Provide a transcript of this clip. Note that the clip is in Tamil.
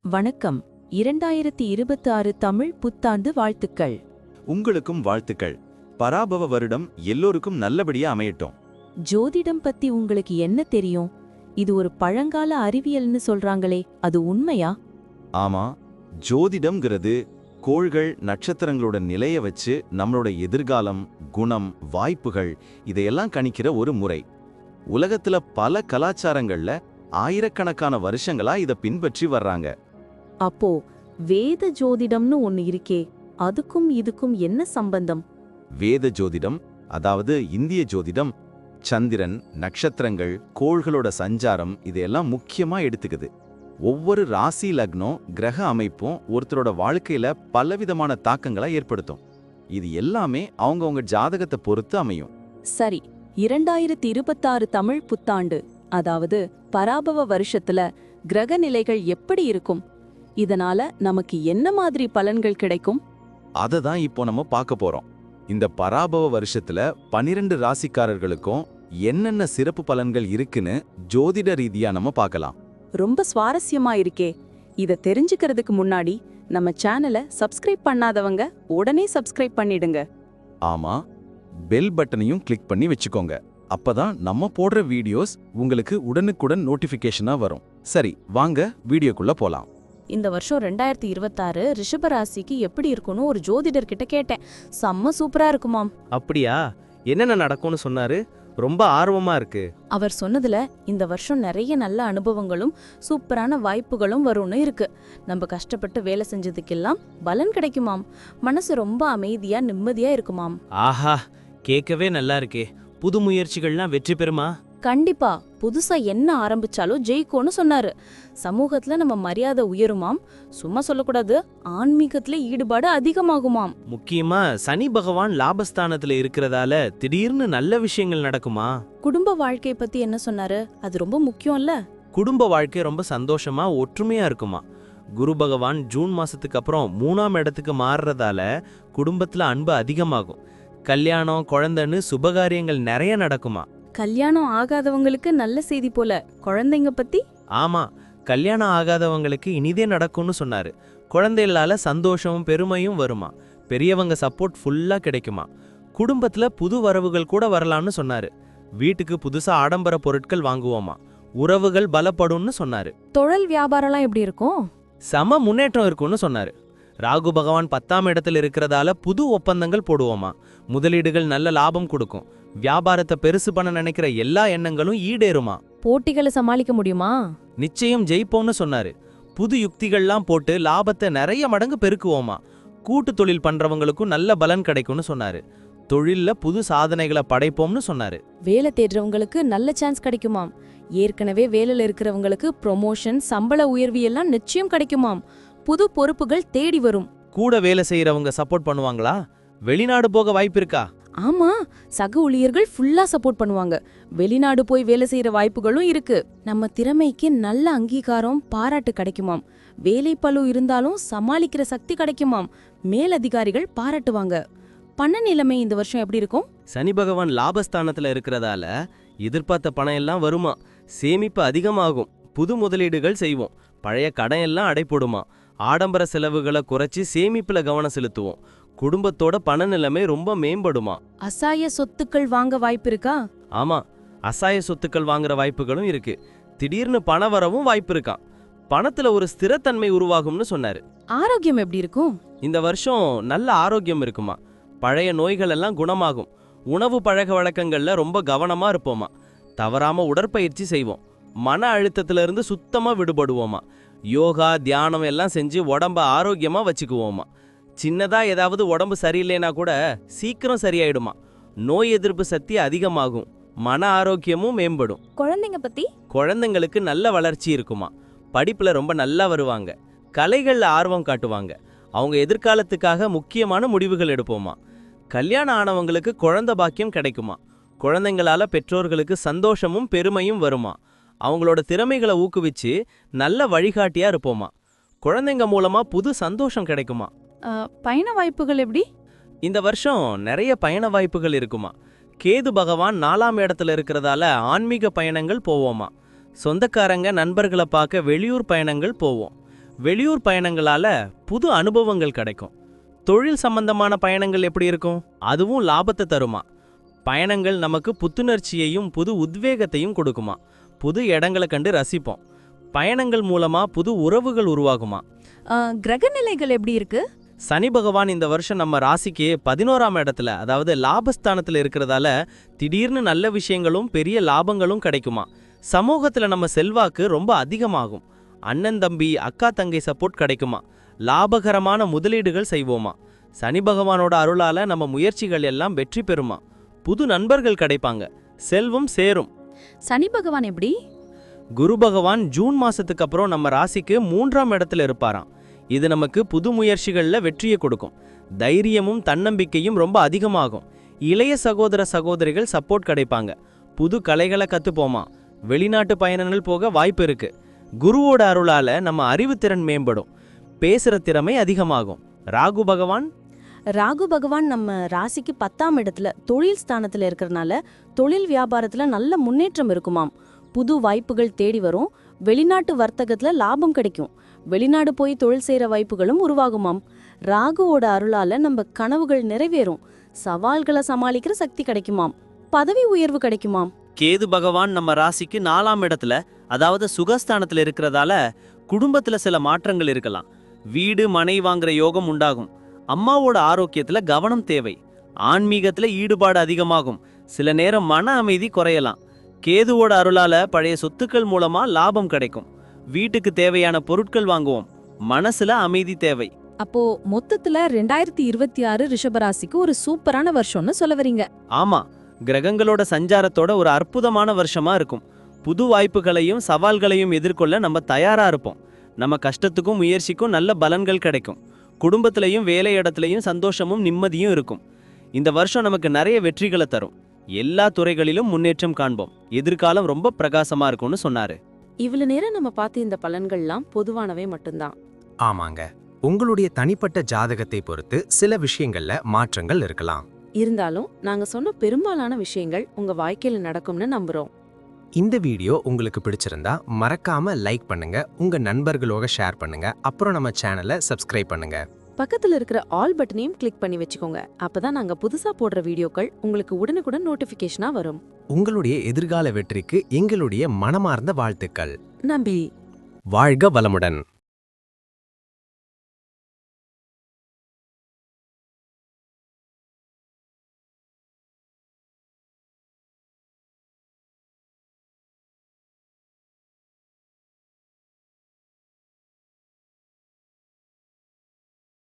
வணக்கம். 2026 தமிழ் புத்தாண்டு வாழ்த்துக்கள். உங்களுக்கும் வாழ்த்துக்கள். பராபவ வருடம் எல்லோருக்கும் நல்லபடியா அமையட்டும். ஜோதிடம் பத்தி உங்களுக்கு என்ன தெரியும்? இது ஒரு பழங்கால அறிவியல்னு சொல்றாங்களே, அது உண்மையா? ஆமா, ஜோதிடம்ங்கிறது கோள்கள் நட்சத்திரங்களோட நிலைய வச்சு நம்மளோட எதிர்காலம், குணம், வாய்ப்புகள் இதையெல்லாம் கணிக்கிற ஒரு முறை. உலகத்துல பல கலாச்சாரங்கள்ல ஆயிரக்கணக்கான வருஷங்களா இத பின்பற்றி வர்றாங்க. அப்போ வேத ஜோதிடம்னு ஒன்னு இருக்கே, அதுக்கும் இதுக்கும் என்ன சம்பந்தம்? வேத ஜோதிடம், அதாவது இந்திய ஜோதிடம், சந்திரன், நட்சத்திரங்கள், கோள்களோட சஞ்சாரம் இதையெல்லாம் முக்கியமா எடுத்துக்குது. ஒவ்வொரு ராசி லக்னம், கிரக அமைப்பும் ஒருத்தரோட வாழ்க்கையில பலவிதமான தாக்கங்களை ஏற்படுத்தும். இது எல்லாமே அவங்கவங்க ஜாதகத்தை பொறுத்து அமையும். சரி, 2026 தமிழ் புத்தாண்டு, அதாவது பராபவ வருஷத்துல கிரக நிலைகள் எப்படி இருக்கும்? இதனால நமக்கு என்ன மாதிரி பலன்கள் கிடைக்கும்? அதை தான் இப்போ நம்ம பார்க்க போறோம். இந்த பராபவ வருஷத்துல 12 ராசிக்காரர்களுக்கும் என்னென்ன சிறப்பு பலன்கள் இருக்குன்னு ஜோதிட ரீதியா நம்ம பார்க்கலாம். ரொம்ப சுவாரஸ்யமா இருக்கே. இத தெரிஞ்சுக்கிறதுக்கு முன்னாடி நம்ம சேனலை சப்ஸ்கிரைப் பண்ணாதவங்க உடனே சப்ஸ்கிரைப் பண்ணிடுங்க. ஆமா, பெல் பட்டனையும் கிளிக் பண்ணி வச்சுக்கோங்க. அப்பதான் நம்ம போடுற வீடியோஸ் உங்களுக்கு உடனுக்குடன் நோட்டிபிகேஷனா வரும். சரி, வாங்க வீடியோக்குள்ள போலாம். இந்த வருஷம் 2026 ரிஷப ராசிக்கு எப்படி இருக்கும்னு ஒரு ஜோதிடர் கிட்ட கேட்டேன். செம்ம சூப்பரா இருக்குமாம். அப்படியா? என்னென்ன நடக்கும்னு சொன்னாரு? ரொம்ப ஆர்வமா இருக்கு. அவர் சொன்னதுல இந்த வருஷம் நிறைய நல்ல அனுபவங்களும் சூப்பரான வாய்ப்புகளும் வரும்னு இருக்கு. நம்ம கஷ்டப்பட்டு வேலை செஞ்சதுக்கெல்லாம் பலன் கிடைக்குமாம். மனசு ரொம்ப அமைதியா நிம்மதியா இருக்குமாம். ஆஹா, கேட்கவே நல்லா இருக்கே. புது முயற்சிகள்லாம் வெற்றி பெறுமா? கண்டிப்பா புதுசா என்ன ஆரம்பிச்சாலும் ஜெயிக்கும்னு சொன்னாரு. சமூகத்துல நம்ம மரியாதை உயருமாம். சும்மா சொல்லக்கூடாது, ஆன்மீகத்துல ஈடுபாடு அதிகமாகுமாம். முக்கியமா சனி பகவான் லாபஸ்தானத்துல இருக்கிறதால திடீர்னு நல்ல விஷயங்கள் நடக்குமா? குடும்ப வாழ்க்கை பத்தி என்ன சொன்னாரு? அது ரொம்ப முக்கியம்ல. குடும்ப வாழ்க்கை ரொம்ப சந்தோஷமா ஒற்றுமையா இருக்குமா? குரு பகவான் ஜூன் மாசத்துக்கு அப்புறம் 3ஆம் இடத்துக்கு மாறுறதால குடும்பத்துல அன்பு அதிகமாகும். கல்யாணம், குழந்தைன்னு சுபகாரியங்கள் நிறைய நடக்குமா? கல்யாணம் ஆகாதவங்களுக்கு நல்ல செய்தி போல. குழந்தைங்க பத்தி? ஆமா, கல்யாணம் ஆகாதவங்களுக்கு இனிதே நடக்கும்னு சொன்னாரு. குழந்தைகளால சந்தோஷமும் பெருமையும் வருமா? பெரியவங்க சப்போர்ட் ஃபுல்லா கிடைக்குமா? குடும்பத்துல புது வரவுகள் கூட வரலாம்னு சொன்னாரு. வீட்டுக்கு புதுசா ஆடம்பர பொருட்கள் வாங்குவோமா? உறவுகள் பலப்படும்னு சொன்னாரு. தொழில் வியாபாரம்லாம் எப்படி இருக்கும்? சம முன்னேற்றம் இருக்கும்னு சொன்னாரு. ராகு பகவான் 10ஆம் இடத்துல இருக்கிறதால புது ஒப்பந்தங்கள் போடுவோமா? முதலீடுகள் நல்ல லாபம் கொடுக்கும். வியாபாரத்தை பெருசு பண்ண நினைக்கிற எல்லா எண்ணங்களும் ஈடேறுமா? போட்டிகளை சமாளிக்க முடியுமா? நிச்சயம் ஜெயிப்போம்னு சொன்னாரு. புது யுக்திகள்லாம் போட்டு லாபத்தை நிறைய மடங்கு பெருக்குவோமா? கூட்டு தொழில் பண்றவங்களுக்கும் நல்ல பலன் கிடைக்கும்னு சொன்னாரு. தொழில்ல புது சாதனைகளை படைப்போம்னு சொன்னாரு. வேலை தேடுறவங்களுக்கு நல்ல சான்ஸ் கிடைக்குமாம். ஏற்கனவே வேலையில இருக்கிறவங்களுக்கு ப்ரொமோஷன், சம்பள உயர்வு எல்லாம் நிச்சயம் கிடைக்குமாம். புது பொறுப்புகள் தேடி வரும். கூட வேலை செய்யறவங்க சப்போர்ட் பண்ணுவாங்களா? வெளிநாடு போக வாய்ப்பு இருக்கா? ஆமா, சக ஊழியர்கள் ஃபுல்லா சப்போர்ட் பண்ணுவாங்க. வெளிநாடு போய் வேலை செய்யற வாய்ப்புகளும் இருக்கு. நம்ம திறமைக்கு நல்ல அங்கீகாரம், பாராட்டு கிடைக்குமாம். வேலை பளு இருந்தாலும் சமாளிக்கிற சக்தி கிடைக்குமாம். மேலதிகாரிகள் பாராட்டுவாங்க. பண நிலைமை இந்த வருஷம் எப்படி இருக்கும்? சனி பகவான் லாபஸ்தானத்துல இருக்கிறதால எதிர்பார்த்த பணம் எல்லாம் வருமா? சேமிப்பு அதிகமாகும். புது முதலீடுகள் செய்வோம். பழைய கடன் எல்லாம் அடைபடுமா? ஆடம்பர செலவுகளை குறைச்சி சேமிப்புல கவனம் செலுத்துவோம். குடும்பத்தோட பண நிலைமை ரொம்ப மேம்படுமா? அசாய சொத்துக்கள் வாங்க வாய்ப்பு இருக்கா? ஆமா, அசாய சொத்துக்கள் வாங்குற வாய்ப்புகளும் இருக்கு. திடீர்னு பண வரவும் வாய்ப்பு இருக்கான். பணத்துல ஒரு ஸ்திரத்தன்மை உருவாகும்னு சொன்னாரு. ஆரோக்கியம் எப்படி இருக்கும்? இந்த வருஷம் நல்ல ஆரோக்கியம் இருக்குமா? பழைய நோய்கள் எல்லாம் குணமாகும். உணவு பழக்க வழக்கங்கள்ல ரொம்ப கவனமா இருப்போமா? தவறாம உடற்பயிற்சி செய்வோம். மன அழுத்தத்துல இருந்து சுத்தமா விடுபடுவோமா? யோகா, தியானம் எல்லாம் செஞ்சு உடம்ப ஆரோக்கியமா வச்சுக்குவோமா? சின்னதா ஏதாவது உடம்பு சரியில்லைனா கூட சீக்கிரம் சரியாயிடுமா? நோய் எதிர்ப்பு சக்தி அதிகமாகும். மன ஆரோக்கியமும் மேம்படும். குழந்தைங்க பத்தி? குழந்தைங்களுக்கு நல்ல வளர்ச்சி இருக்குமா? படிப்புல ரொம்ப நல்லா வருவாங்க. கலைகள்ல ஆர்வம் காட்டுவாங்க. அவங்க எதிர்காலத்துக்காக முக்கியமான முடிவுகள் எடுப்போமா? கல்யாணம் ஆனவங்களுக்கு குழந்தை பாக்கியம் கிடைக்குமா? குழந்தைங்களால பெற்றோர்களுக்கு சந்தோஷமும் பெருமையும் வருமா? அவங்களோட திறமைகளை ஊக்குவிச்சு நல்ல வழிகாட்டியா இருப்போமா? குழந்தைங்க மூலமா புது சந்தோஷம் கிடைக்குமா? பயண வாய்ப்புகள் எப்படி? இந்த வருஷம் நிறைய பயண வாய்ப்புகள் இருக்குமா? கேது பகவான் 4ஆம் இடத்துல இருக்கிறதால ஆன்மீக பயணங்கள் போவோமா? சொந்தக்காரங்க, நண்பர்களை பார்க்க வெளியூர் பயணங்கள் போவோம். வெளியூர் பயணங்களால புது அனுபவங்கள் கிடைக்கும். தொழில் சம்பந்தமான பயணங்கள் எப்படி இருக்கும்? அதுவும் லாபத்தை தருமா. பயணங்கள் நமக்கு புத்துணர்ச்சியையும் புது உத்வேகத்தையும் கொடுக்குமா. புது இடங்களை கண்டு ரசிப்போம். பயணங்கள் மூலமா புது உறவுகள் உருவாகுமா. கிரக நிலைகள் எப்படி இருக்கு? சனி பகவான் இந்த வருஷம் நம்ம ராசிக்கு 11ஆம் இடத்துல, அதாவது லாபஸ்தானத்துல இருக்கிறதால திடீர்னு நல்ல விஷயங்களும் பெரிய லாபங்களும் கிடைக்குமா. சமூகத்துல நம்ம செல்வாக்கு ரொம்ப அதிகமாகும். அண்ணன் தம்பி அக்கா தங்கை சப்போர்ட் கிடைக்குமா. லாபகரமான முதலீடுகள் செய்வோமா. சனி பகவானோட அருளால நம்ம முயற்சிகள் எல்லாம் வெற்றி பெறுமா. புது நண்பர்கள் கிடைப்பாங்க. செல்வம் சேரும். சனி பகவான் எப்படி? குரு பகவான் ஜூன் மாசத்துக்கு அப்புறம் நம்ம ராசிக்கு 3ஆம் இடத்துல இருப்பாராம். இது நமக்கு புது முயற்சிகள்ல வெற்றியை கொடுக்கும். தைரியமும் தன்னம்பிக்கையும் ரொம்ப அதிகமாகும். இளைய சகோதர சகோதரிகள் சப்போர்ட் கிடைப்பாங்க. புது கலைகளை கத்துப்போமா. வெளிநாட்டு பயணங்கள் போக வாய்ப்பு இருக்கு. குருவோட அருளால நம்ம அறிவுத்திறன் மேம்படும். பேசுற திறமை அதிகமாகும். ராகு பகவான் நம்ம ராசிக்கு 10ஆம் இடத்துல தொழில் ஸ்தானத்துல இருக்கிறதுனால தொழில் வியாபாரத்துல நல்ல முன்னேற்றம் இருக்குமாம். புது வாய்ப்புகள் தேடி வரும். வெளிநாட்டு வர்த்தகத்துல லாபம் கிடைக்கும். வெளிநாடு போய் தொழில் செய்யற வாய்ப்புகளும் உருவாகுமாம். ராகுவோட அருளால நம்ம கனவுகள் நிறைவேறும். சவால்களை சமாளிக்கிற சக்தி கிடைக்குமாம். பதவி உயர்வு கிடைக்குமாம். கேது பகவான் நம்ம ராசிக்கு 4ஆம் இடத்துல, அதாவது சுகஸ்தானத்துல இருக்கிறதால குடும்பத்துல சில மாற்றங்கள் இருக்கலாம். வீடு மனை வாங்குற யோகம் உண்டாகும். அம்மாவோட ஆரோக்கியத்துல கவனம் தேவை. ஆன்மீகத்துல ஈடுபாடு அதிகமாகும். சில நேரம் மன அமைதி குறையலாம். கேதுவோட அருளால பழைய சொத்துக்கள் மூலமா லாபம் கிடைக்கும். வீட்டுக்கு தேவையான பொருட்கள் வாங்குவோம். மனசுல அமைதி தேவை. அப்போ மொத்தத்துல 2026 ரிஷபராசிக்கு ஒரு சூப்பரான வருஷம்னு சொல்ல வரீங்க. ஆமா, கிரகங்களோட சஞ்சாரத்தோட ஒரு அற்புதமான வருஷமா இருக்கும். புது வாய்ப்புகளையும் சவால்களையும் எதிர்கொள்ள நம்ம தயாரா இருப்போம். நம்ம கஷ்டத்துக்கும் முயற்சிக்கும் நல்ல பலன்கள் கிடைக்கும். குடும்பத்திலையும் வேலை இடத்துலையும் சந்தோஷமும் நிம்மதியும் இருக்கும். இந்த வருஷம் நமக்கு நிறைய வெற்றிகளை தரும். எல்லா துறைகளிலும் முன்னேற்றம் காண்போம். எதிர்காலம் ரொம்ப பிரகாசமா இருக்கும்னு சொன்னாரு. இவ்வளவு நேரம் நம்ம பார்த்த இந்த பலன்கள்லாம் பொதுவானவை மட்டும்தான். ஆமாங்க, உங்களுடைய தனிப்பட்ட ஜாதகத்தை பொறுத்து சில விஷயங்கள்ல மாற்றங்கள் இருக்கலாம். இருந்தாலும் நாங்க சொன்ன பெரும்பாலான விஷயங்கள் உங்க வாழ்க்கையில நடக்கும்னு நம்புறோம். இந்த வீடியோ உங்களுக்கு பிடிச்சிருந்தா மறக்காம லைக் பண்ணுங்க, உங்க நண்பர்களோட ஷேர் பண்ணுங்க, அப்புறம் நம்ம சேனலை சப்ஸ்கிரைப் பண்ணுங்க. பக்கத்துல இருக்கிற ஆல் பட்டனையும் கிளிக் பண்ணி வச்சுக்கோங்க. அப்பதான் நாங்க புதுசா போடுற வீடியோக்கள் உங்களுக்கு உடனுக்குடன் நோட்டிபிகேஷனா வரும். உங்களுடைய எதிர்கால வெற்றிக்கு எங்களுடைய மனமார்ந்த வாழ்த்துக்கள். நம்பி வாழ்க வளமுடன்.